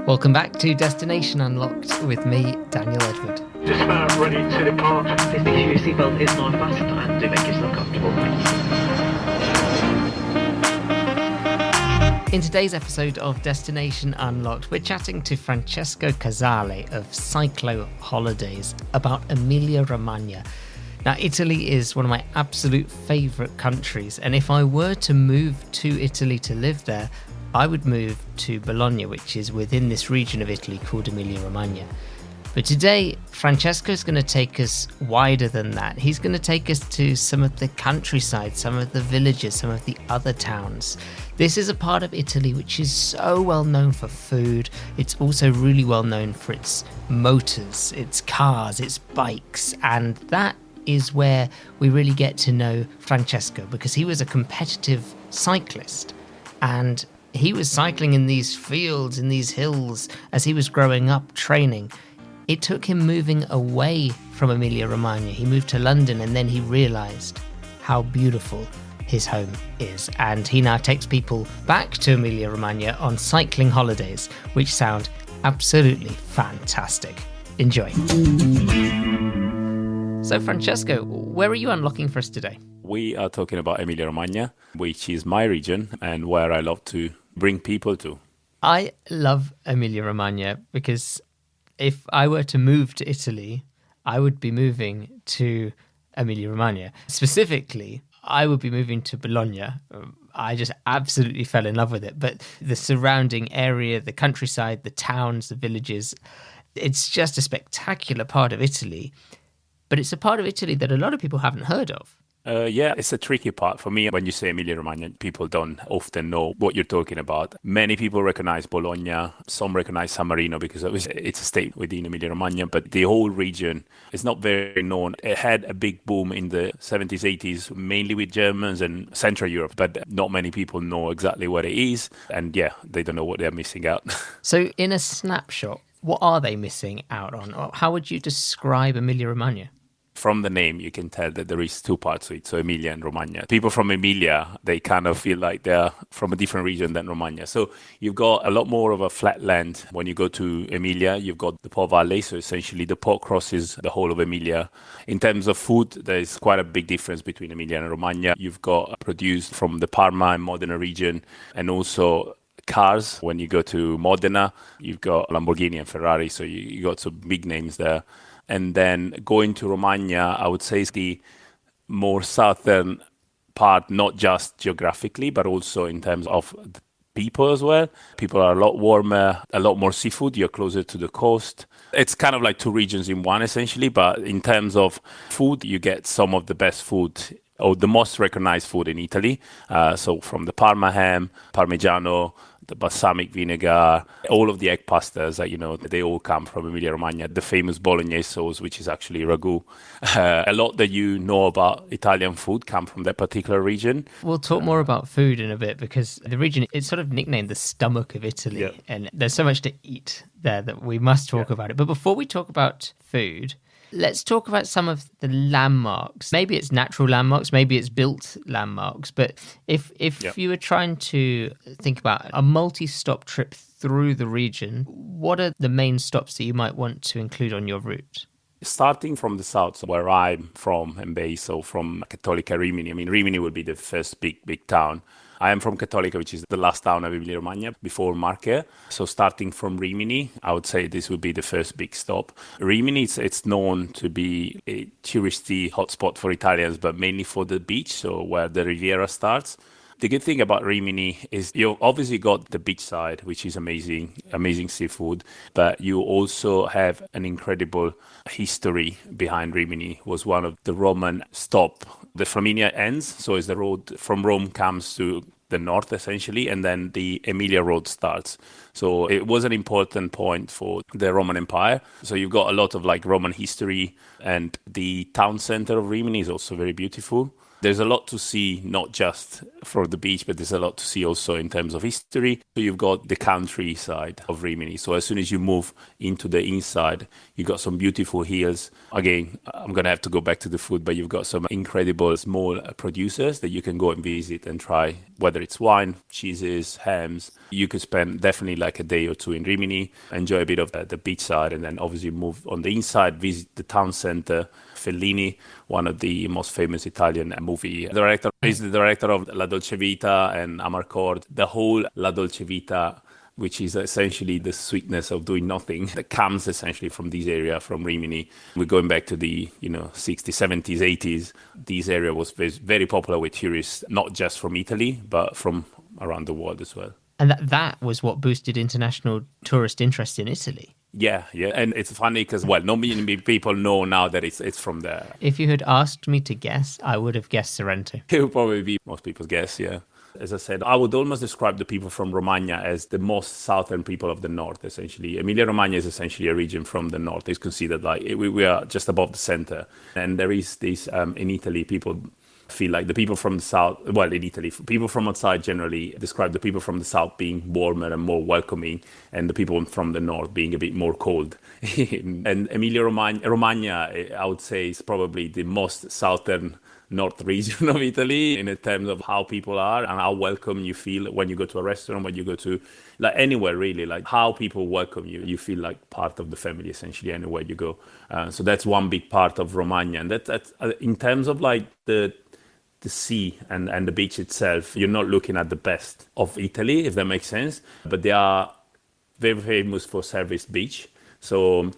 Welcome back to Destination Unlocked with me, Daniel Edward. Just about ready to depart. Please make sure your seatbelt is not fastened and do make yourself comfortable. In today's episode of Destination Unlocked, we're chatting to Francesco Casale of Cyclo Holidays about Emilia Romagna. Now, Italy is one of my absolute favourite countries, and if I were to move to Italy to live there, I would move to Bologna, which is within this region of Italy called Emilia Romagna. But today, Francesco is going to take us wider than that. He's going to take us to some of the countryside, some of the villages, some of the other towns. This is a part of Italy which is so well known for food. It's also really well known for its motors, its cars, its bikes, and that is where we really get to know Francesco, because he was a competitive cyclist and he was cycling in these fields, in these hills, as he was growing up training. It took him moving away from Emilia Romagna. He moved to London and then he realised how beautiful his home is. And he now takes people back to Emilia Romagna on cycling holidays, which sound absolutely fantastic. Enjoy. So Francesco, where are you unlocking for us today? We are talking about Emilia Romagna, which is my region and where I love to bring people to. I love Emilia Romagna because if I were to move to Italy, I would be moving to Emilia Romagna. Specifically, I would be moving to Bologna. I just absolutely fell in love with it. But the surrounding area, the countryside, the towns, the villages, it's just a spectacular part of Italy. But it's a part of Italy that a lot of people haven't heard of. Yeah, it's a tricky part for me. When you say Emilia Romagna, people don't often know what you're talking about. Many people recognize Bologna. Some recognize San Marino because it's a state within Emilia Romagna. But the whole region is not very known. It had a big boom in the 70s, 80s, mainly with Germans and Central Europe. But not many people know exactly what it is. And yeah, they don't know what they're missing out. So in a snapshot, what are they missing out on? Or how would you describe Emilia Romagna? From the name, you can tell that there is two parts to it, so Emilia and Romagna. People from Emilia, they kind of feel like they're from a different region than Romagna. So you've got a lot more of a flat land. When you go to Emilia, you've got the Po Valley, so essentially the Po crosses the whole of Emilia. In terms of food, there's quite a big difference between Emilia and Romagna. You've got produced from the Parma and Modena region, and also cars. When you go to Modena, you've got Lamborghini and Ferrari, so you got some big names there. And then going to Romagna, I would say is the more southern part, not just geographically, but also in terms of the people as well. People are a lot warmer, a lot more seafood. You're closer to the coast. It's kind of like two regions in one, essentially. But in terms of food, you get some of the best food or the most recognized food in Italy. So from the Parma ham, Parmigiano, the balsamic vinegar, all of the egg pastas that they all come from Emilia Romagna. The famous Bolognese sauce, which is actually ragu. A lot that you know about Italian food come from that particular region. We'll talk more about food in a bit because the region is sort of nicknamed the stomach of Italy. Yeah. And there's so much to eat there that we must talk about it. But before we talk about food, let's talk about some of the landmarks. Maybe it's natural landmarks, maybe it's built landmarks. But if you were trying to think about a multi-stop trip through the region, what are the main stops that you might want to include on your route? Starting from the south, where I'm from and based, so from Cattolica, Rimini. I mean, Rimini would be the first big town. I am from Cattolica, which is the last town of Emilia Romagna before Marche. So starting from Rimini, I would say this would be the first big stop. Rimini, it's known to be a touristy hotspot for Italians, but mainly for the beach, so where the Riviera starts. The good thing about Rimini is you obviously got the beach side, which is amazing seafood, but you also have an incredible history behind Rimini. It was one of the Roman stop. The Flaminia ends, so as the road from Rome comes to the north, essentially, and then the Emilia Road starts. So it was an important point for the Roman Empire. So you've got a lot of Roman history, and the town center of Rimini is also very beautiful. There's a lot to see, not just for the beach, but there's a lot to see also in terms of history. So you've got the countryside of Rimini. So as soon as you move into the inside, you've got some beautiful hills. Again, I'm going to have to go back to the food, but you've got some incredible small producers that you can go and visit and try, whether it's wine, cheeses, hams. You could spend definitely like a day or two in Rimini, enjoy a bit of the beach side, and then obviously move on the inside, visit the town center. Fellini, one of the most famous Italian movie director, is the director of La Dolce Vita and Amarcord. The whole La Dolce Vita, which is essentially the sweetness of doing nothing, that comes essentially from this area, from Rimini. We're going back to the 60s, 70s, 80s. This area was very popular with tourists, not just from Italy, but from around the world as well. And that was what boosted international tourist interest in Italy. Yeah. And it's funny because, well, not many people know now that it's from there. If you had asked me to guess, I would have guessed Sorrento. It would probably be most people's guess, yeah. As I said, I would almost describe the people from Romagna as the most southern people of the north, essentially. Emilia Romagna is essentially a region from the north. It's considered like we are just above the center. And there is this, in Italy, people feel like the people from the south, well, in Italy, people from outside generally describe the people from the south being warmer and more welcoming, and the people from the north being a bit more cold. And Emilia Romagna, I would say, is probably the most southern north region of Italy in terms of how people are and how welcome you feel when you go to a restaurant, when you go to like anywhere really, like how people welcome you. You feel like part of the family essentially anywhere you go. So that's one big part of Romagna. And that's in terms of like the sea and the beach itself, you're not looking at the best of Italy, if that makes sense. But they are very famous for service beach. So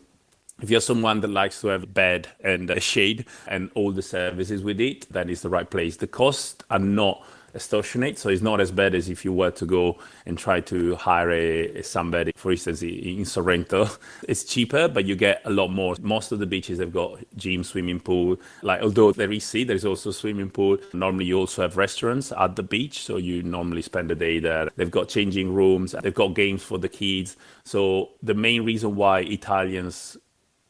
if you're someone that likes to have a bed and a shade and all the services with it, that is the right place. The costs are not extortionate, so it's not as bad as if you were to go and try to hire somebody, for instance, in Sorrento. It's cheaper, but you get a lot more. Most of the beaches have got gym, swimming pool. Like, although there is sea, there's also swimming pool. Normally, you also have restaurants at the beach, so you normally spend a day there. They've got changing rooms. They've got games for the kids. So the main reason why Italians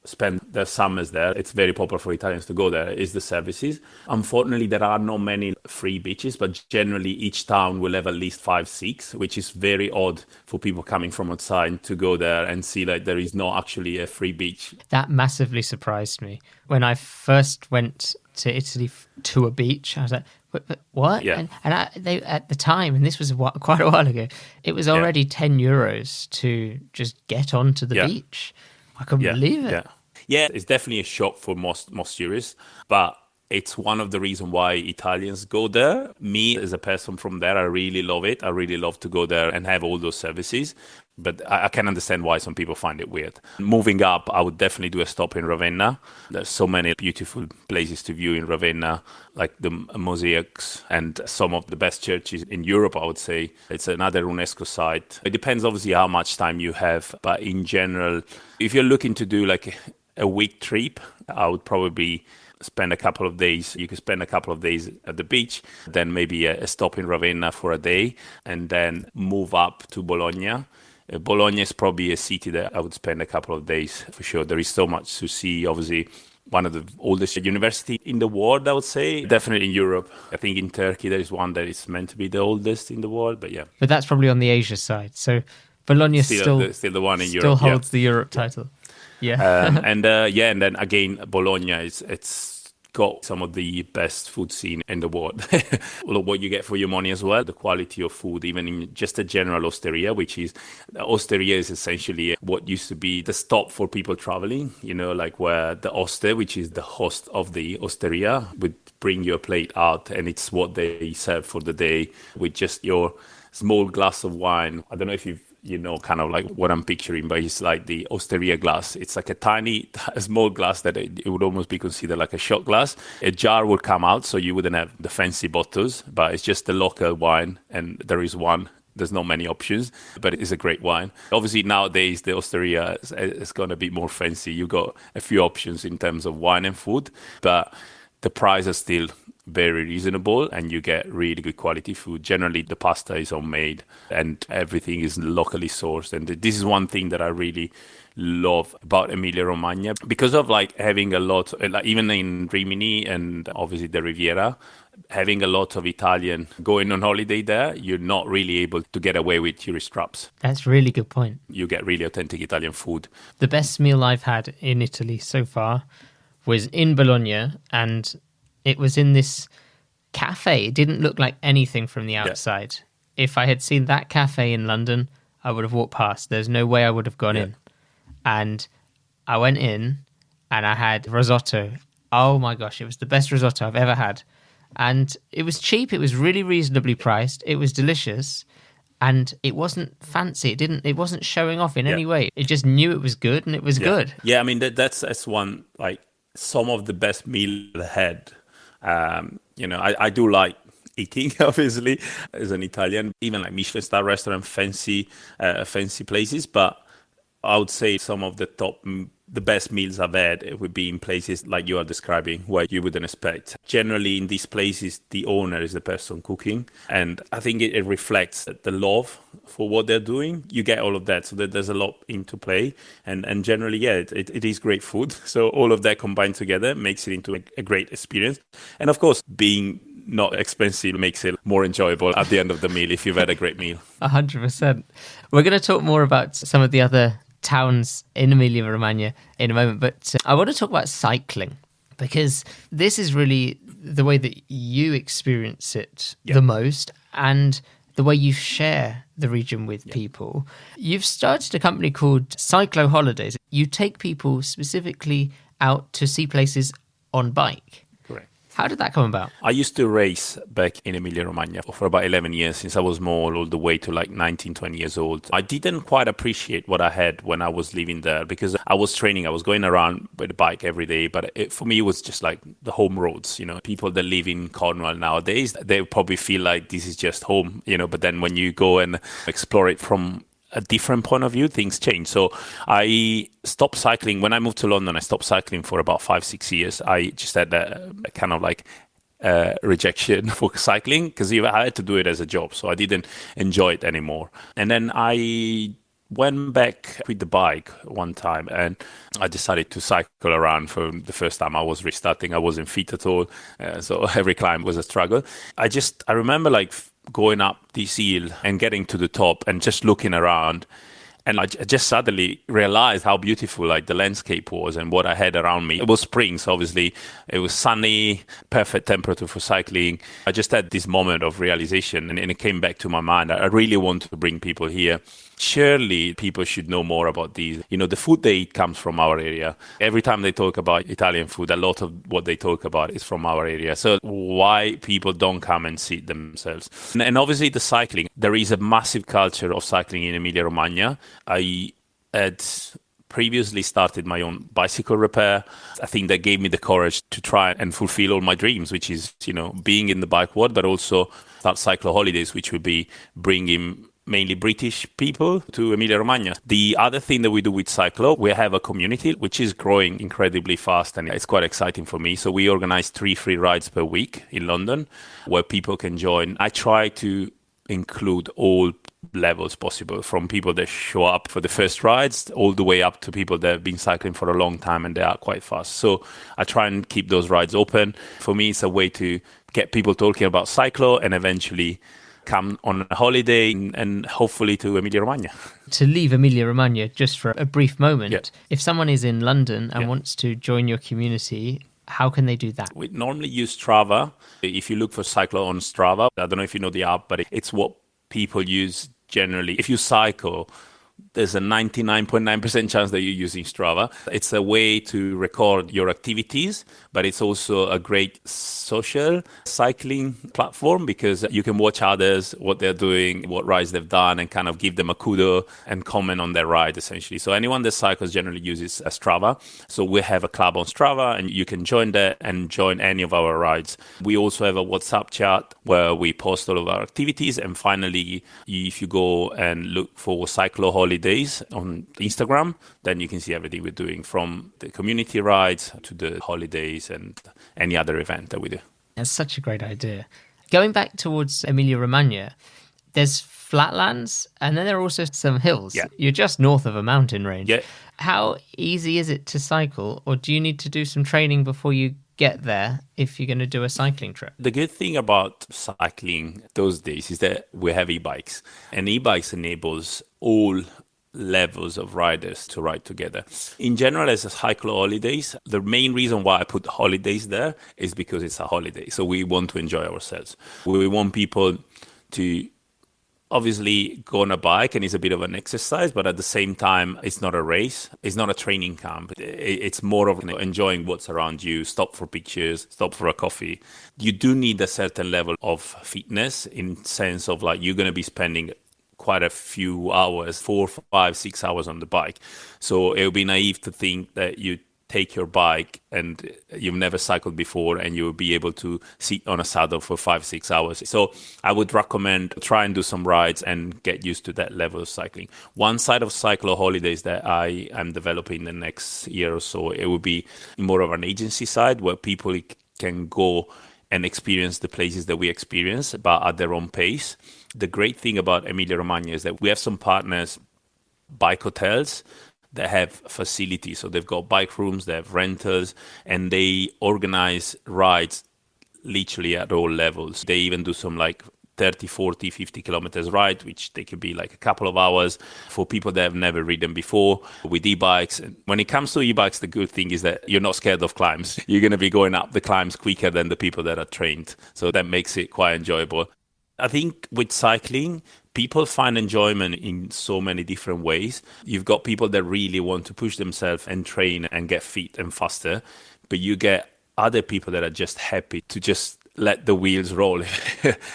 spend their summers there, it's very popular for Italians to go there, is the services. Unfortunately, there are not many free beaches, but generally each town will have at least 5, 6, which is very odd for people coming from outside to go there and see like there is not actually a free beach. That massively surprised me. When I first went to Italy to a beach, I was like, what? Yeah. And they, at the time, and this was quite a while ago, it was already €10 to just get onto the beach. I couldn't believe it. Yeah, it's definitely a shock for most tourists, but it's one of the reasons why Italians go there. Me, as a person from there, I really love it. I really love to go there and have all those services. But I can understand why some people find it weird. Moving up, I would definitely do a stop in Ravenna. There's so many beautiful places to view in Ravenna, like the mosaics and some of the best churches in Europe, I would say. It's another UNESCO site. It depends, obviously, how much time you have. But in general, if you're looking to do like a week trip, I would probably spend a couple of days. You could spend a couple of days at the beach, then maybe a stop in Ravenna for a day, and then move up to Bologna. Bologna is probably a city that I would spend a couple of days for sure. There is so much to see. Obviously, one of the oldest university in the world, I would say. Definitely in Europe. I think in Turkey there is one that is meant to be the oldest in the world, but yeah. But that's probably on the Asia side. So Bologna still the one in still Europe. holds the Europe title. Yeah. And then again, Bologna it's got some of the best food scene in the world. What you get for your money as well, the quality of food, even in just a general osteria, which is, osteria is essentially what used to be the stop for people traveling, like where the oste, which is the host of the osteria, would bring your plate out, and it's what they serve for the day with just your small glass of wine. I don't know if kind of like what I'm picturing, but it's like the osteria glass. It's like a tiny, small glass that it would almost be considered like a shot glass. A jar would come out, so you wouldn't have the fancy bottles, but it's just the local wine, and there is one. There's not many options, but it is a great wine. Obviously, nowadays, the osteria is going to be more fancy. You've got a few options in terms of wine and food, but the price is still very reasonable, and you get really good quality food. Generally, the pasta is homemade and everything is locally sourced. And this is one thing that I really love about Emilia Romagna, because of like having a lot, like even in Rimini and obviously the Riviera, having a lot of Italian going on holiday there, you're not really able to get away with tourist traps. That's a really good point. You get really authentic Italian food. The best meal I've had in Italy so far was in Bologna, and it was in this cafe. It didn't look like anything from the outside. If I had seen that cafe in London, I would have walked past. There's no way I would have gone in. And I went in and I had risotto. Oh my gosh, it was the best risotto I've ever had. And it was cheap. It was really reasonably priced. It was delicious. And it wasn't fancy. It wasn't showing off in any way. It just knew it was good, and it was good. Yeah, I mean, that's one, like, some of the best meals I had. I do like eating, obviously, as an Italian, even like Michelin star restaurant, fancy places. But I would say some of the best meals I've had, it would be in places like you are describing, where you wouldn't expect. Generally, in these places, the owner is the person cooking. And I think it reflects the love for what they're doing. You get all of that. So there's a lot into play. And generally, it is great food. So all of that combined together makes it into a great experience. And of course, being not expensive makes it more enjoyable at the end of the meal if you've had a great meal. 100%. We're going to talk more about some of the other towns in Emilia Romagna in a moment, but I want to talk about cycling, because this is really the way that you experience it the most, and the way you share the region with people. You've started a company called Cyclo Holidays. You take people specifically out to see places on bike. How did that come about? I used to race back in Emilia Romagna for about 11 years, since I was small, all the way to like 19, 20 years old. I didn't quite appreciate what I had when I was living there, because I was training, I was going around with a bike every day. But for me, it was just like the home roads. People that live in Cornwall nowadays, they probably feel like this is just home, but then when you go and explore it from a different point of view, things change. So I stopped cycling. When I moved to London, I stopped cycling for about 5-6 years. I just had a kind of like rejection for cycling, because I had to do it as a job. So I didn't enjoy it anymore. And then I went back with the bike one time, and I decided to cycle around for the first time. I was restarting. I wasn't fit at all. So every climb was a struggle. I remember like going up this hill and getting to the top and just looking around, and I just suddenly realized how beautiful like the landscape was and what I had around me. It was spring, so obviously it was sunny, perfect temperature for cycling. I just had this moment of realization, and it came back to my mind. I really want to bring people here. Surely people should know more about these. The food they eat comes from our area. Every time they talk about Italian food, a lot of what they talk about is from our area. So why people don't come and see it themselves? And obviously the cycling. There is a massive culture of cycling in Emilia Romagna. I had previously started my own bicycle repair. I think that gave me the courage to try and fulfill all my dreams, which is, being in the bike world, but also start Cyclo Holidays, which would be bringing mainly British people to Emilia Romagna. The other thing that we do with Cyclo, we have a community which is growing incredibly fast, and it's quite exciting for me. So we organize 3 free rides per week in London where people can join. I try to include all levels possible, from people that show up for the first rides all the way up to people that have been cycling for a long time and they are quite fast. So I try and keep those rides open. For me, it's a way to get people talking about cyclo and eventually come on a holiday and hopefully to Emilia Romagna. To leave Emilia Romagna just for a brief moment, if someone is in London and wants to join your community, how can they do that? We normally use Strava. If you look for Cyclo on Strava, I don't know if you know the app, but it's what people use generally. If you cycle, there's a 99.9% chance that you're using Strava. It's a way to record your activities, but it's also a great social cycling platform, because you can watch others, what they're doing, what rides they've done, and kind of give them a kudo and comment on their ride, essentially. So anyone that cycles generally uses a Strava. So we have a club on Strava, and you can join that and join any of our rides. We also have a WhatsApp chat where we post all of our activities. And finally, if you go and look for Cyclo Holidays on Instagram, then you can see everything we're doing, from the community rides to the holidays and any other event that we do. That's such a great idea. Going back towards Emilia Romagna, there's flatlands and then there are also some hills. Yeah. You're just north of a mountain range. Yeah. How easy is it to cycle, or do you need to do some training before you get there if you're going to do a cycling trip? The good thing about cycling those days is that we have e-bikes, and e-bikes enables all levels of riders to ride together. In general, as a Cyclo Holidays, the main reason why I put holidays there is because it's a holiday. So we want to enjoy ourselves. We want people to obviously go on a bike, and it's a bit of an exercise, but at the same time, it's not a race. It's not a training camp. It's more of enjoying what's around you, stop for pictures, stop for a coffee. You do need a certain level of fitness in sense of like you're going to be spending quite a few hours, 4, 5, 6 hours on the bike. So it would be naive to think that you take your bike and you've never cycled before and you'll be able to sit on a saddle for 5, 6 hours. So I would recommend try and do some rides and get used to that level of cycling. One side of Cyclo Holidays that I am developing the next year or so, it would be more of an agency side where people can go and experience the places that we experience, but at their own pace. The great thing about Emilia Romagna is that we have some partners, bike hotels, that have facilities. So they've got bike rooms, they have rentals, and they organize rides literally at all levels. They even do some like 30, 40, 50 kilometers ride, which they could be like a couple of hours for people that have never ridden before with e-bikes. And when it comes to e-bikes, the good thing is that you're not scared of climbs. You're going to be going up the climbs quicker than the people that are trained. So that makes it quite enjoyable. I think with cycling, people find enjoyment in so many different ways. You've got people that really want to push themselves and train and get fit and faster, but you get other people that are just happy to just let the wheels roll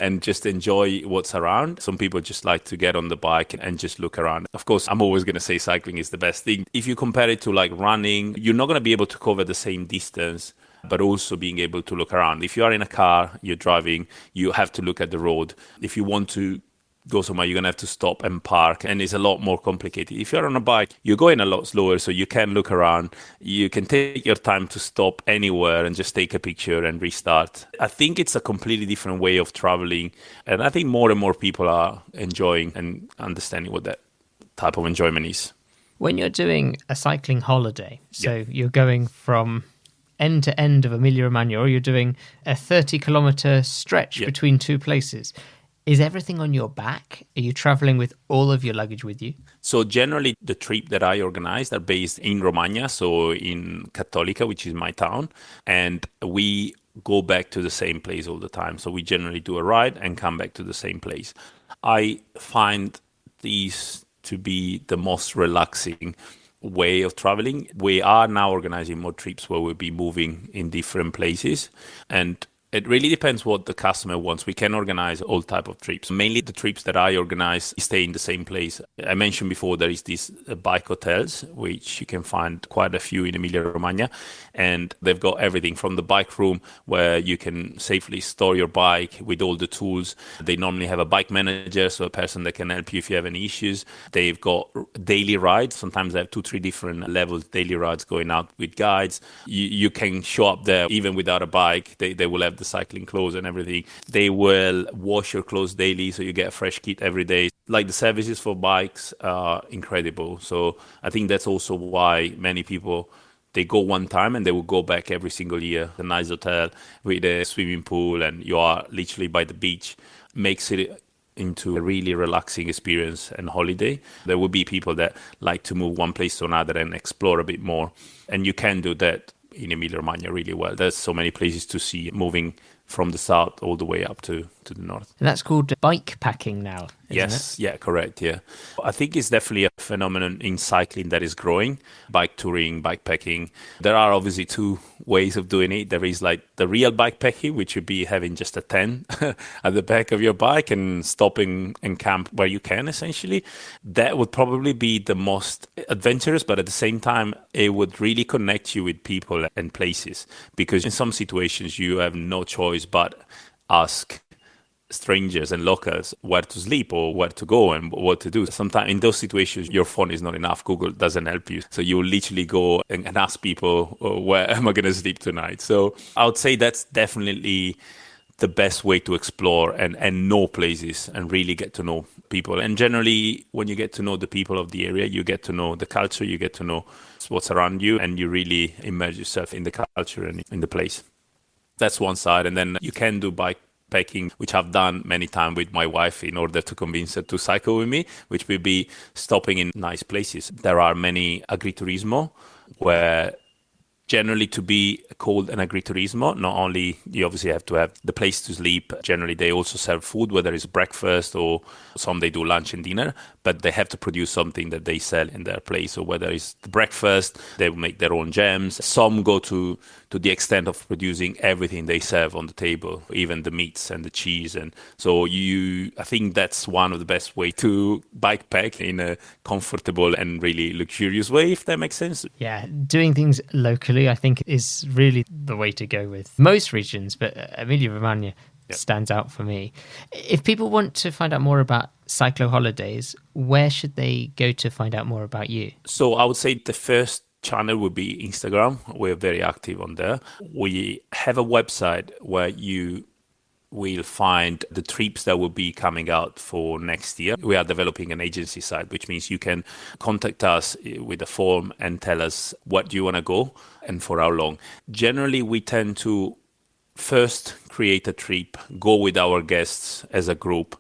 and just enjoy what's around. Some people just like to get on the bike and just look around. Of course, I'm always going to say cycling is the best thing. If you compare it to like running, you're not going to be able to cover the same distance, but also being able to look around. If you are in a car, you're driving, you have to look at the road. If you want to go somewhere, you're going to have to stop and park, and it's a lot more complicated. If you're on a bike, you're going a lot slower, so you can look around. You can take your time to stop anywhere and just take a picture and restart. I think it's a completely different way of traveling, and I think more and more people are enjoying and understanding what that type of enjoyment is. When you're doing a cycling holiday, so you're going from end to end of Emilia Romagna, or you're doing a 30-kilometer stretch between two places, is everything on your back? Are you traveling with all of your luggage with you? So generally, the trip that I organized are based in Romagna, so in Cattolica, which is my town, and we go back to the same place all the time. So we generally do a ride and come back to the same place. I find these to be the most relaxing way of traveling. We are now organizing more trips where we'll be moving in different places, and it really depends what the customer wants. We can organize all type of trips. Mainly the trips that I organize stay in the same place. I mentioned before there is these bike hotels, which you can find quite a few in Emilia Romagna. And they've got everything from the bike room where you can safely store your bike with all the tools. They normally have a bike manager, so a person that can help you if you have any issues. They've got daily rides. Sometimes they have 2-3 different levels, daily rides going out with guides. You can show up there even without a bike. They will have the cycling clothes and everything. They will wash your clothes daily, so you get a fresh kit every day. Like the services for bikes are incredible. So I think that's also why many people, they go one time and they will go back every single year. A nice hotel with a swimming pool and you are literally by the beach makes it into a really relaxing experience and holiday. There will be people that like to move one place to another and explore a bit more. And you can do that in Emilia Romagna really well. There's so many places to see, moving from the south all the way up to the north. And that's called bike packing now, isn't it? Yeah, correct, yeah. I think it's definitely a phenomenon in cycling that is growing, bike touring, bike packing. There are obviously two ways of doing it. There is like the real bike packing, which would be having just a tent at the back of your bike and stopping and camp where you can, essentially. That would probably be the most adventurous, but at the same time, it would really connect you with people and places, because in some situations you have no choice but ask strangers and locals where to sleep or where to go and what to do. Sometimes in those situations, your phone is not enough. Google doesn't help you. So you will literally go and ask people, where am I going to sleep tonight? So I would say that's definitely the best way to explore and know places and really get to know people. And generally, when you get to know the people of the area, you get to know the culture, you get to know what's around you, and you really immerse yourself in the culture and in the place. That's one side. And then you can do bike packing, which I've done many times with my wife in order to convince her to cycle with me, which will be stopping in nice places. There are many agriturismo where generally to be called an agriturismo, not only you obviously have to have the place to sleep, generally they also serve food, whether it's breakfast or some they do lunch and dinner, but they have to produce something that they sell in their place. So whether it's the breakfast, they will make their own jams. Some go to the extent of producing everything they serve on the table, even the meats and the cheese. And so I think that's one of the best way to bike pack in a comfortable and really luxurious way, if that makes sense. Yeah, doing things locally, I think, is really the way to go with most regions, but Emilia Romagna stands out for me. If people want to find out more about Cyclo Holidays, where should they go to find out more about you? So I would say the first channel would be Instagram. We're very active on there. We have a website where you will find the trips that will be coming out for next year. We are developing an agency site, which means you can contact us with a form and tell us what you want to go and for how long. Generally, we tend to first create a trip, go with our guests as a group,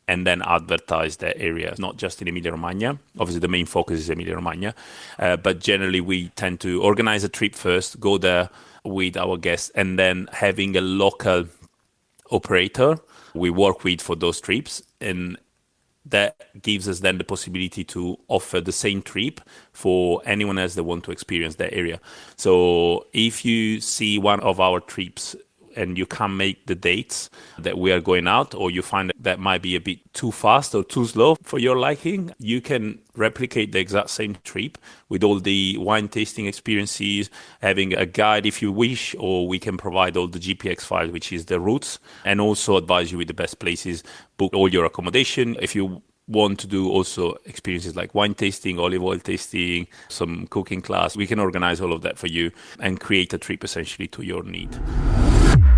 and then advertise that area, not just in Emilia Romagna. Obviously, the main focus is Emilia Romagna, but generally we tend to organize a trip first, go there with our guests, and then having a local operator we work with for those trips, and that gives us then the possibility to offer the same trip for anyone else that want to experience that area. So if you see one of our trips and you can't make the dates that we are going out, or you find that might be a bit too fast or too slow for your liking, you can replicate the exact same trip with all the wine tasting experiences, having a guide if you wish, or we can provide all the GPX files, which is the routes, and also advise you with the best places, book all your accommodation. If you want to do also experiences like wine tasting, olive oil tasting, some cooking class, we can organize all of that for you and create a trip essentially to your need.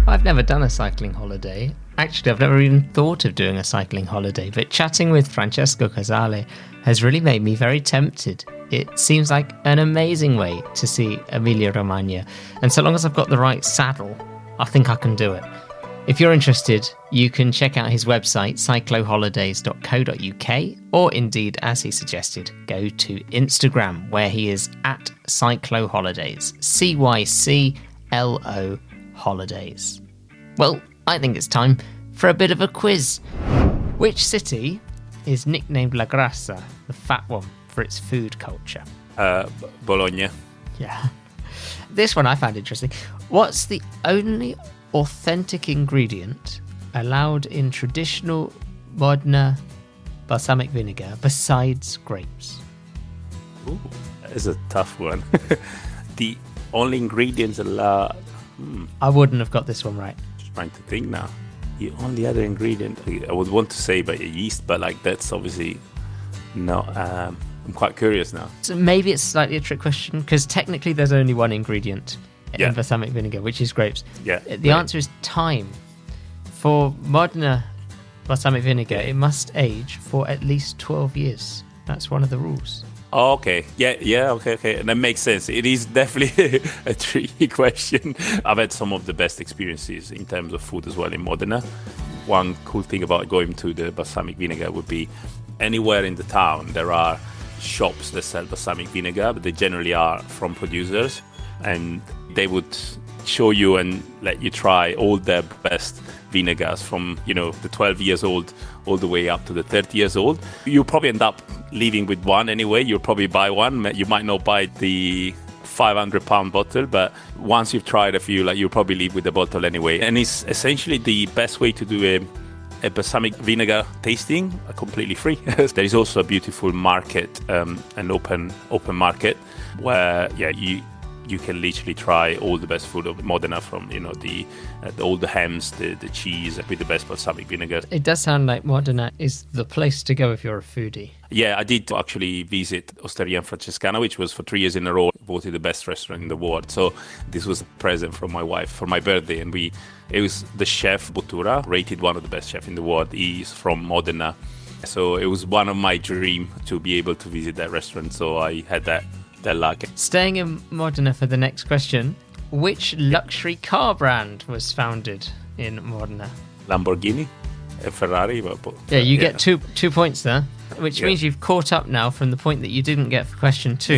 I've never done a cycling holiday. Actually, I've never even thought of doing a cycling holiday, but chatting with Francesco Casale has really made me very tempted. It seems like an amazing way to see Emilia Romagna, and so long as I've got the right saddle, I think I can do it. If you're interested, you can check out his website, cycloholidays.co.uk, or indeed, as he suggested, go to Instagram, where he is at Cyclo Holidays, CYCLO Holidays. Well, I think it's time for a bit of a quiz. Which city is nicknamed La Grassa, the fat one, for its food culture? Bologna. Yeah. This one I found interesting. What's the only authentic ingredient allowed in traditional Modena balsamic vinegar besides grapes? Ooh, that is a tough one. The only ingredients allowed... I wouldn't have got this one right. Just trying to think now. The only other ingredient I would want to say by yeast, but like that's obviously not. I'm quite curious now. So maybe it's slightly a trick question, because technically there's only one ingredient in balsamic vinegar, which is grapes. Yeah. The answer is time. For Modena balsamic vinegar, it must age for at least 12 years. That's one of the rules. Oh, okay. Okay. And that makes sense. It is definitely a tricky question. I've had some of the best experiences in terms of food as well in Modena. One cool thing about going to the balsamic vinegar would be anywhere in the town there are shops that sell balsamic vinegar, but they generally are from producers, and they would show you and let you try all their best vinegars from, the 12 years old all the way up to the 30 years old. You'll probably end up leaving with one anyway. You'll probably buy one. You might not buy the 500-pound bottle, but once you've tried a few, you'll probably leave with the bottle anyway. And it's essentially the best way to do a balsamic vinegar tasting, completely free. There is also a beautiful market, an open market, where you can literally try all the best food of Modena, from all the hams, the cheese with the best balsamic vinegar. It does sound like Modena is the place to go if you're a foodie. Yeah, I did actually visit Osteria Francescana, which was for 3 years in a row voted the best restaurant in the world. So this was a present from my wife for my birthday, and it was the chef Bottura, rated one of the best chefs in the world. He's from Modena, so it was one of my dreams to be able to visit that restaurant. So I had that luck. Staying in Modena for the next question, Which luxury car brand was founded in Modena? Lamborghini, Ferrari. Yeah, you get 2 points there, which means you've caught up now from the point that you didn't get for question 2.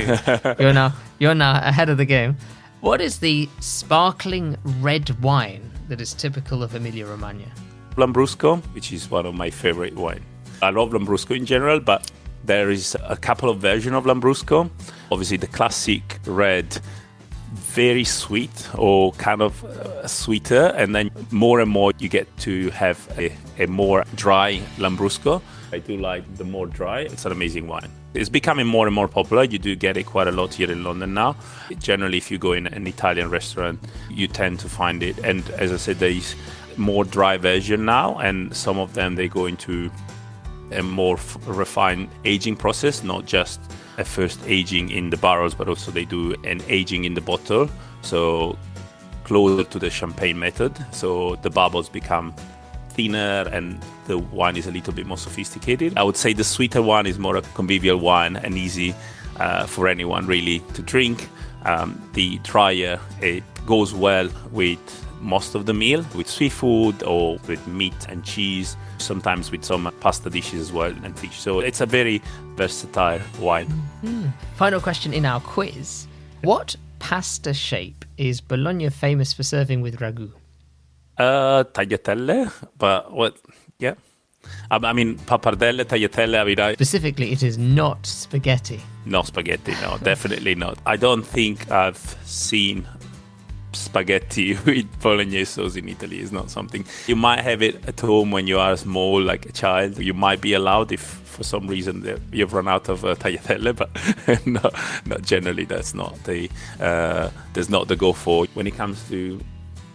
You're now ahead of the game. What is the sparkling red wine that is typical of Emilia Romagna? Lambrusco, which is one of my favorite wine. I love Lambrusco in general, but there is a couple of versions of Lambrusco. Obviously, the classic red, very sweet or kind of sweeter, and then more and more you get to have a more dry Lambrusco. I do like the more dry. It's an amazing wine. It's becoming more and more popular. You do get it quite a lot here in London now. Generally, if you go in an Italian restaurant, you tend to find it. And as I said, there is more dry version now, and some of them they go into a more refined aging process, not just a first aging in the barrels, but also they do an aging in the bottle, so closer to the champagne method. So the bubbles become thinner and the wine is a little bit more sophisticated. I would say the sweeter one is more a convivial wine and easy for anyone really to drink. The drier, it goes well with most of the meal, with seafood or with meat and cheese, sometimes with some pasta dishes as well and fish. So it's a very versatile wine. Final question in our quiz. What pasta shape is Bologna famous for serving with ragu? Tagliatelle, but what? Yeah. I mean, pappardelle, tagliatelle, I mean, Specifically, it is not spaghetti. No spaghetti, no, definitely not. I don't think I've seen spaghetti with Bolognese sauce in Italy. Is not something you might have it at home when you are small, like a child. You might be allowed if for some reason you've run out of tagliatelle, but not generally. That's not there's not the go for. When it comes to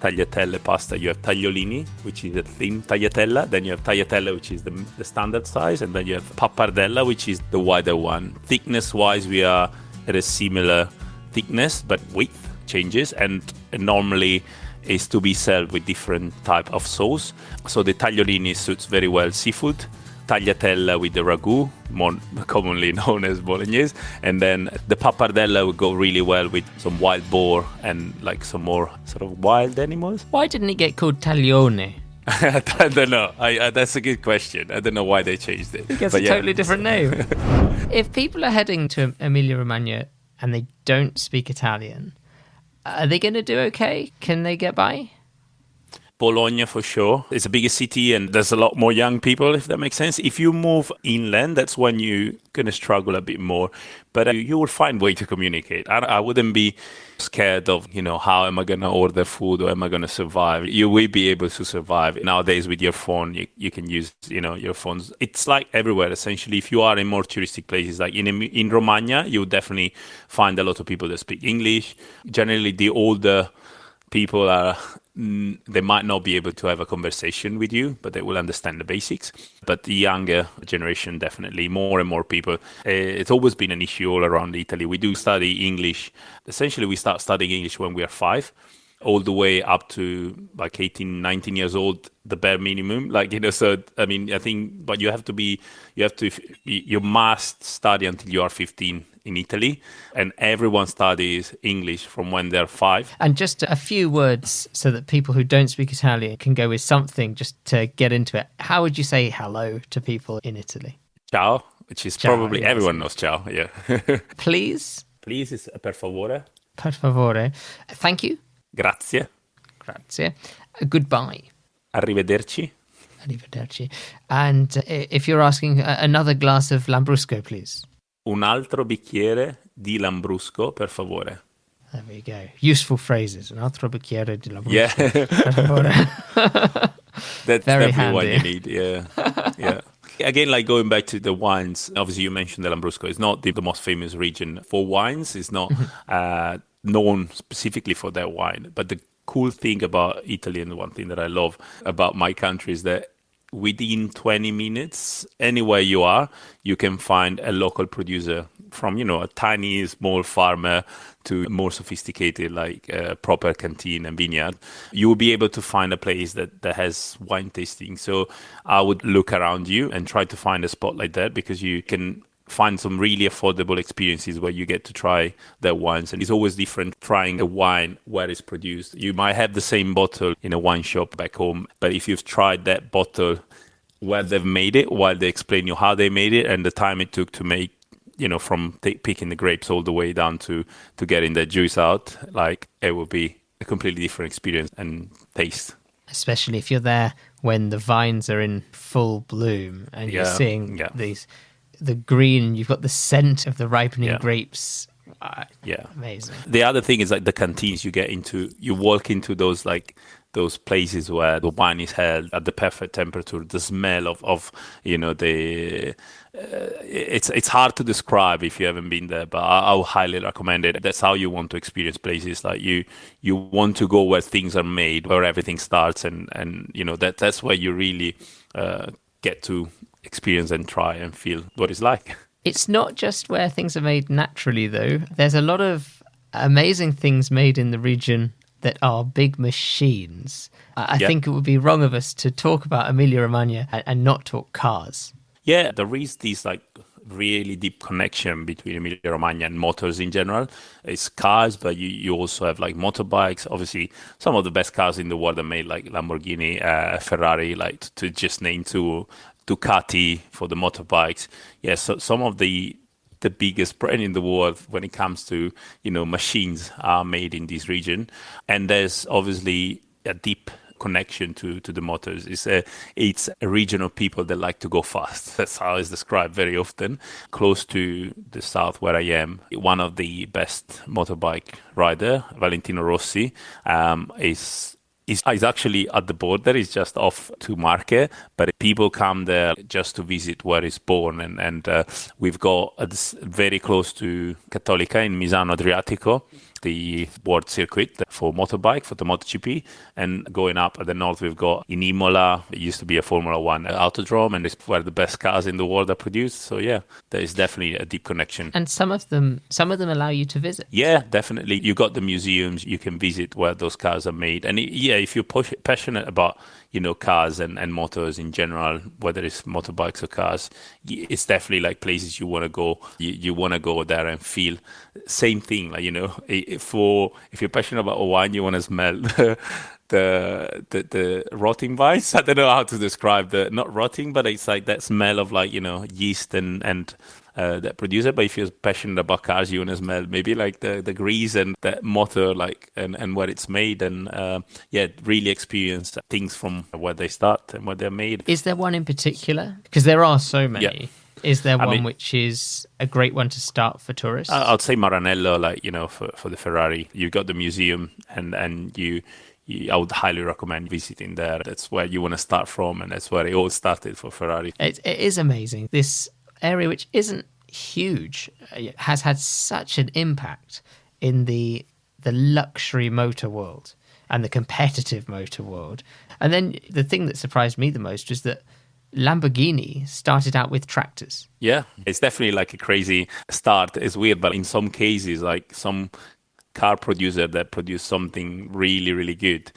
tagliatelle pasta, you have tagliolini, which is a thin tagliatella, then you have tagliatelle, which is the standard size, and then you have pappardella, which is the wider one. Thickness wise, we are at a similar thickness, but width changes, and normally is to be served with different type of sauce. So the tagliolini suits very well seafood, tagliatella with the ragu, more commonly known as Bolognese, and then the pappardella would go really well with some wild boar and like some more sort of wild animals. Why didn't it get called taglione? I don't know. That's a good question. I don't know why they changed it. It gets a totally different name. If people are heading to Emilia Romagna and they don't speak Italian, are they going to do okay? Can they get by? Bologna for sure. It's a bigger city and there's a lot more young people, if that makes sense. If you move inland, that's when you're going to struggle a bit more. But you will find a way to communicate. I wouldn't be scared of, how am I going to order food or am I going to survive? You will be able to survive. Nowadays with your phone, you can use, your phones. It's like everywhere, essentially. If you are in more touristic places, like in Romagna, you will definitely find a lot of people that speak English. Generally, the older people they might not be able to have a conversation with you, but they will understand the basics. But the younger generation, definitely, more and more people. It's always been an issue all around Italy. We do study English. Essentially, we start studying English when we are 5, all the way up to like 18, 19 years old, the bare minimum. So, I mean, I think, but you must study until you are 15 in Italy, and everyone studies English from when they're 5. And just a few words so that people who don't speak Italian can go with something just to get into it. How would you say hello to people in Italy? Ciao, which is ciao, probably yes. Everyone knows ciao, yeah. Please? Please is per favore. Per favore. Thank you. Grazie. Grazie. Goodbye. Arrivederci. Arrivederci. And if you're asking, another glass of Lambrusco, please. Un altro bicchiere di Lambrusco, per favore. There we go. Useful phrases. Un altro bicchiere di Lambrusco. Yeah. Per favore. That's very definitely handy. what you need. Yeah. Yeah. Again, like going back to the wines, obviously you mentioned the Lambrusco. It's not the most famous region for wines. It's not known specifically for their wine. But the cool thing about Italy, and one thing that I love about my country, is that within 20 minutes, anywhere you are, you can find a local producer, from, a tiny, small farmer to more sophisticated, like proper canteen and vineyard. You will be able to find a place that has wine tasting. So I would look around you and try to find a spot like that, because you can find some really affordable experiences where you get to try their wines. And it's always different trying a wine where it's produced. You might have the same bottle in a wine shop back home, but if you've tried that bottle where they've made it, while they explain you how they made it and the time it took to make, from picking the grapes all the way down to getting the juice out, like it will be a completely different experience and taste. Especially if you're there when the vines are in full bloom and you're seeing the green, you've got the scent of the ripening grapes. Amazing. The other thing is like the canteens you walk into those places where the wine is held at the perfect temperature, the smell of it's hard to describe if you haven't been there, but I'll highly recommend it. That's how you want to experience places. Like you want to go where things are made, where everything starts, and that's where you really get to experience and try and feel what it's like. It's not just where things are made naturally, though. There's a lot of amazing things made in the region that are big machines. I think it would be wrong of us to talk about Emilia Romagna and not talk cars. Yeah, there is this really deep connection between Emilia Romagna and motors in general. It's cars, but you also have motorbikes. Obviously, some of the best cars in the world are made, like Lamborghini, Ferrari, to just name two, Ducati for the motorbikes. Yeah, so some of the biggest brand in the world when it comes to machines are made in this region, and there's obviously a deep connection to the motors. It's a region of people that like to go fast. That's how it's described very often. Close to the south where I am, one of the best motorbike rider, Valentino Rossi, is actually at the border. It's just off to Marche, but people come there just to visit where he's born. And we've got very close to Cattolica in Misano Adriatico, the world circuit for motorbike, for the MotoGP. And going up at the north, we've got in Imola, it used to be a Formula One autodrome, and it's where the best cars in the world are produced. So yeah, there is definitely a deep connection. And some of them allow you to visit. Yeah, definitely. You got the museums, you can visit where those cars are made. And if you're passionate about cars and motors in general, whether it's motorbikes or cars, it's definitely places you want to go. You want to go there and feel same thing. If you're passionate about wine, you want to smell the rotting vines. I don't know how to describe not rotting, but it's that smell of yeast and that producer. But if you're passionate about cars, you want to smell maybe the grease and that motor and where it's made, and really experience things from where they start and where they're made. Is there one in particular? Because there are so many. Yeah. Is there one which is a great one to start for tourists? I'd say Maranello, for the Ferrari. You've got the museum, and I would highly recommend visiting there. That's where you want to start from, and that's where it all started for Ferrari. It is amazing. This area, which isn't huge, has had such an impact in the luxury motor world and the competitive motor world. And then the thing that surprised me the most was that Lamborghini started out with tractors. Yeah, it's definitely a crazy start. It's weird, but in some cases, some car producer that produce something really, really good,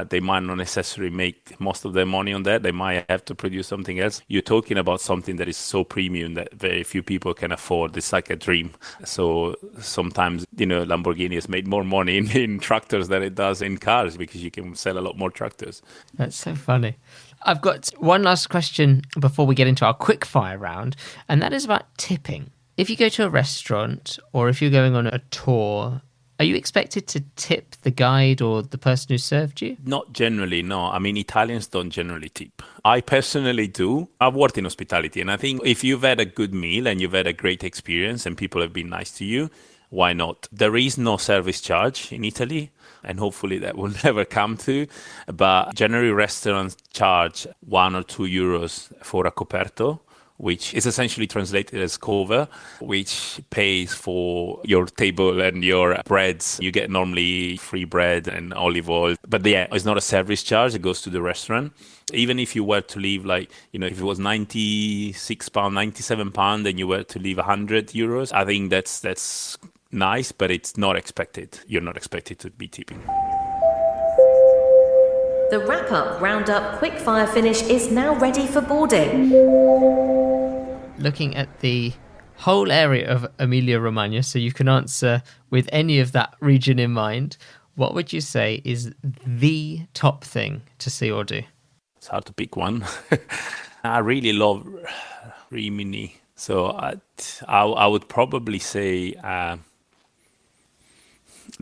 they might not necessarily make most of their money on that. They might have to produce something else. You're talking about something that is so premium that very few people can afford. It's like a dream. So sometimes, Lamborghini has made more money in tractors than it does in cars, because you can sell a lot more tractors. That's so funny. I've got one last question before we get into our quick fire round, and that is about tipping. If you go to a restaurant or if you're going on a tour, are you expected to tip the guide or the person who served you? Not generally, no. I mean, Italians don't generally tip. I personally do. I've worked in hospitality, and I think if you've had a good meal and you've had a great experience and people have been nice to you, why not? There is no service charge in Italy, and hopefully that will never come to. But generally, restaurants charge 1 or 2 euros for a coperto, which is essentially translated as cover, which pays for your table and your breads. You get normally free bread and olive oil. But yeah, it's not a service charge. It goes to the restaurant. Even if you were to leave, if it was £96, £97, and you were to leave 100 euros, I think that's nice, but it's not expected. You're not expected to be tipping. The wrap-up, round-up, quick-fire finish is now ready for boarding. Looking at the whole area of Emilia Romagna, so you can answer with any of that region in mind, what would you say is the top thing to see or do? It's hard to pick one. I really love Rimini. So I would probably say the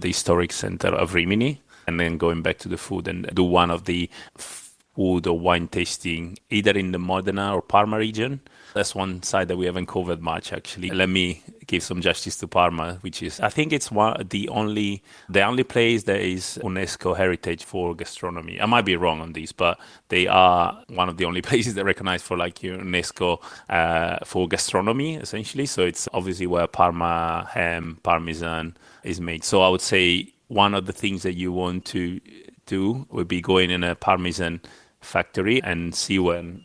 historic center of Rimini, and then going back to the food and do one of the food or wine tasting either in the Modena or Parma region. That's one side that we haven't covered much, actually. Let me give some justice to Parma, which is, I think it's the only place that is UNESCO heritage for gastronomy. I might be wrong on this, but they are one of the only places that recognize for like UNESCO for gastronomy, essentially. So it's obviously where Parma ham, Parmesan is made. So I would say one of the things that you want to do would be going in a Parmesan factory and see when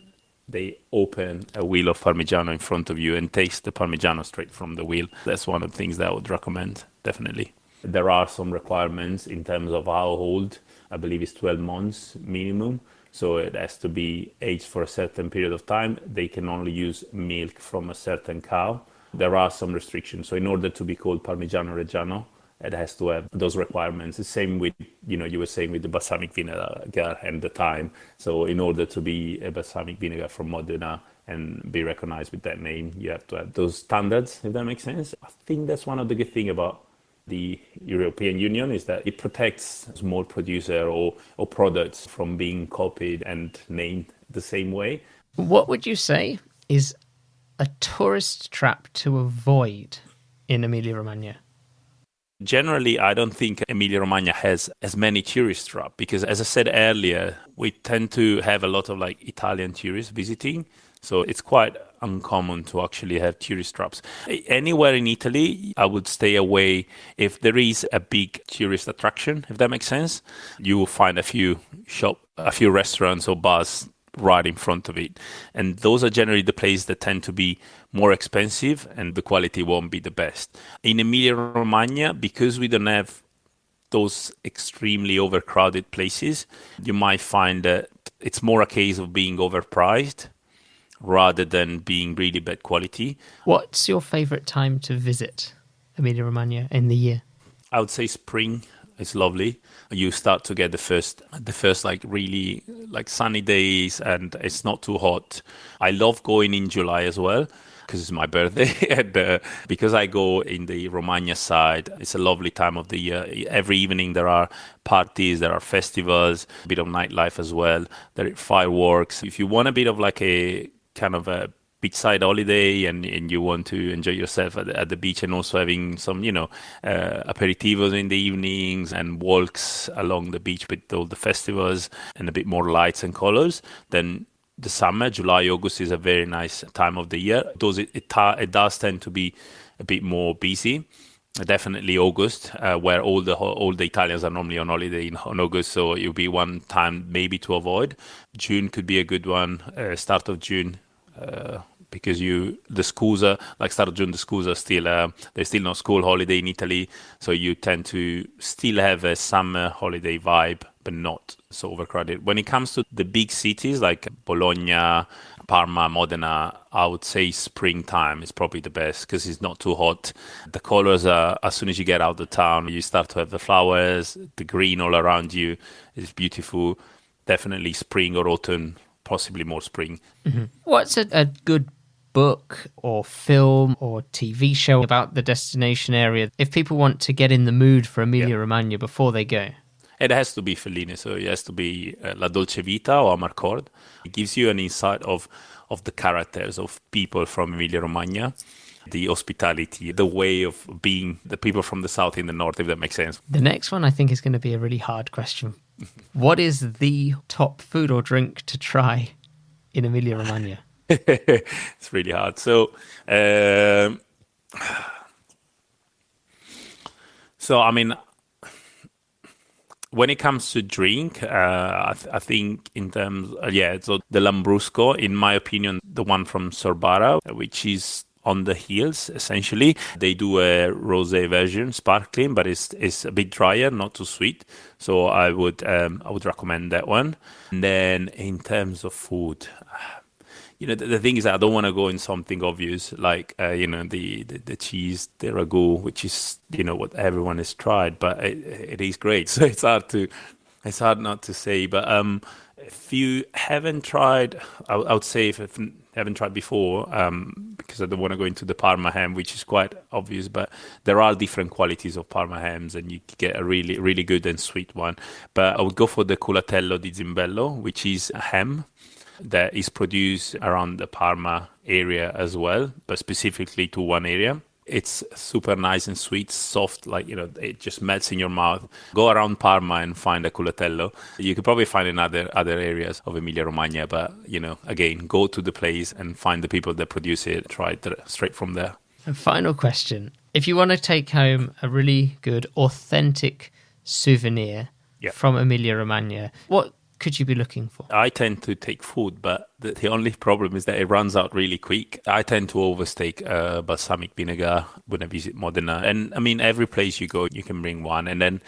they open a wheel of Parmigiano in front of you and taste the Parmigiano straight from the wheel. That's one of the things that I would recommend, definitely. There are some requirements in terms of how old. I believe it's 12 months minimum. So it has to be aged for a certain period of time. They can only use milk from a certain cow. There are some restrictions. So in order to be called Parmigiano Reggiano, it has to have those requirements. The same with, you were saying with the balsamic vinegar and the time. So in order to be a balsamic vinegar from Modena and be recognized with that name, you have to have those standards, if that makes sense. I think that's one of the good things about the European Union is that it protects small producer or products from being copied and named the same way. What would you say is a tourist trap to avoid in Emilia-Romagna? Generally, I don't think Emilia-Romagna has as many tourist traps because, as I said earlier, we tend to have a lot of like Italian tourists visiting. So it's quite uncommon to actually have tourist traps. Anywhere in Italy, I would stay away if there is a big tourist attraction, if that makes sense. You will find a few restaurants or bars right in front of it. And those are generally the places that tend to be more expensive and the quality won't be the best. In Emilia-Romagna, because we don't have those extremely overcrowded places, you might find that it's more a case of being overpriced rather than being really bad quality. What's your favorite time to visit Emilia-Romagna in the year? I would say spring. It's lovely. You start to get the first like really like sunny days and it's not too hot. I love going in July as well because it's my birthday and because I go in the Romagna side, it's a lovely time of the year. Every evening there are parties, there are festivals, a bit of nightlife as well. There are fireworks. If you want a bit of like a kind of a beachside holiday and you want to enjoy yourself at the beach and also having some, aperitivos in the evenings and walks along the beach with all the festivals and a bit more lights and colors, then the summer, July, August is a very nice time of the year. It does tend to be a bit more busy. Definitely August, where all the Italians are normally on holiday on August, so it'll be one time maybe to avoid. June could be a good one, start of June. Because the schools are like start of June, the schools are still there's still no school holiday in Italy, so you tend to still have a summer holiday vibe, but not so overcrowded. When it comes to the big cities like Bologna, Parma, Modena, I would say springtime is probably the best because it's not too hot. The colors are, as soon as you get out of the town, you start to have the flowers, the green all around you is beautiful. Definitely spring or autumn. Possibly more spring. Mm-hmm. What's a good book or film or TV show about the destination area if people want to get in the mood for Emilia-Romagna before they go? It has to be Fellini, so it has to be La Dolce Vita or Amarcord. It gives you an insight of the characters of people from Emilia-Romagna, the hospitality, the way of being the people from the south in the north, if that makes sense. The next one I think is going to be a really hard question. What is the top food or drink to try in Emilia-Romagna? It's really hard. So, I mean, when it comes to drink, I think in terms, so the Lambrusco, in my opinion, the one from Sorbara, which is on the hills, essentially. They do a rosé version, sparkling, but it's a bit drier, not too sweet. So I would recommend that one. And then in terms of food, the thing is that I don't want to go in something obvious like, the cheese, the ragu, which is, what everyone has tried, but it is great. So it's hard not to say. But if you haven't tried, I would say if you haven't tried before, because I don't want to go into the Parma ham, which is quite obvious, but there are different qualities of Parma hams, and you get a really, really good and sweet one. But I would go for the culatello di Zimbello, which is a ham that is produced around the Parma area as well, but specifically to one area. It's super nice and sweet, soft, it just melts in your mouth. Go around Parma and find a culatello. You could probably find in other areas of Emilia Romagna, but, again, go to the place and find the people that produce it, try it straight from there. And final question. If you want to take home a really good, authentic souvenir from Emilia Romagna, what could you be looking for? I tend to take food, but the only problem is that it runs out really quick. I tend to overstake balsamic vinegar when I visit Modena. And I mean, every place you go, you can bring one and then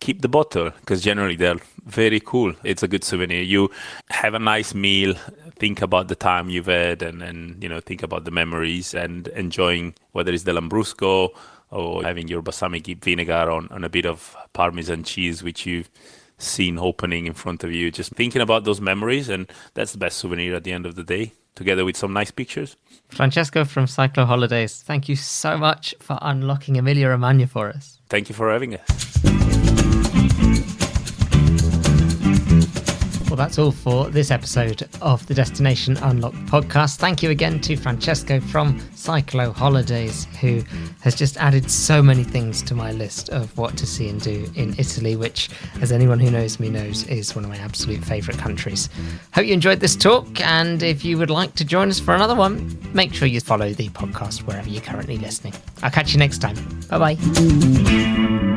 keep the bottle, because generally they're very cool. It's a good souvenir. You have a nice meal, think about the time you've had, and think about the memories, and enjoying whether it's the Lambrusco or having your balsamic vinegar on a bit of Parmesan cheese, which you've seen opening in front of you, just thinking about those memories, and that's the best souvenir at the end of the day, together with some nice pictures. Francesco from Cyclo Holidays, thank you so much for unlocking Emilia Romagna for us. Thank you for having us. Well, that's all for this episode of the Destination Unlocked podcast. Thank you again to Francesco from Cyclo Holidays, who has just added so many things to my list of what to see and do in Italy, which, as anyone who knows me knows, is one of my absolute favourite countries. Hope you enjoyed this talk, and if you would like to join us for another one, make sure you follow the podcast wherever you're currently listening. I'll catch you next time. Bye-bye.